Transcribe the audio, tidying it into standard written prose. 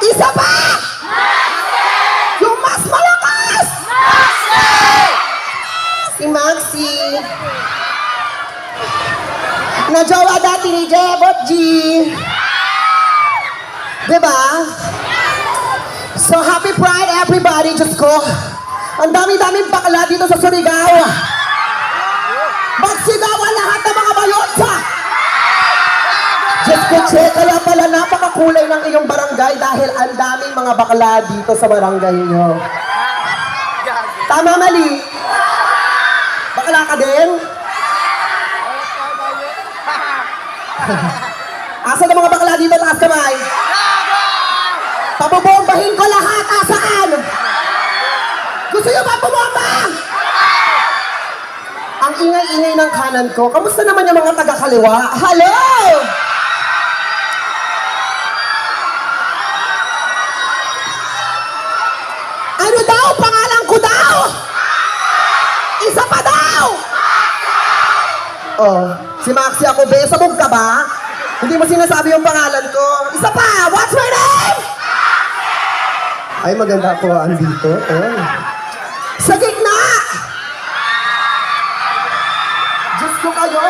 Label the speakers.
Speaker 1: Isa pa! Yung mas malakas! Si Maxi. Na jowa dati ni Jebot G. Diba? So happy Pride everybody, Diyos ko. Ang dami-daming bakla dito sa Surigao. Magsigawan lahat ng mga bayotsa. Diyos ko, che, kaya pala napakakulay ng iyong barangay dahil ang daming mga bakla dito sa barangay nyo. Tama, mali? Bakla ka din? Asan ang mga bakla dito? Taas kamay. Pabobombahin ko lahat. Asaan? Gusto nyo ba bumomba? Ang ingay-ingay ng kanan ko. Kamusta naman yung mga taga-kaliwa? Hello! Ano daw? Pangalan ko daw? Isa pa daw! Oh, si Maxi ako, be. Sabog ka ba? Hindi mo sinasabi yung pangalan ko. Isa pa! What's my name? Ay, maganda ako andito. Oh. Sa gitna! Diyos ko kayo.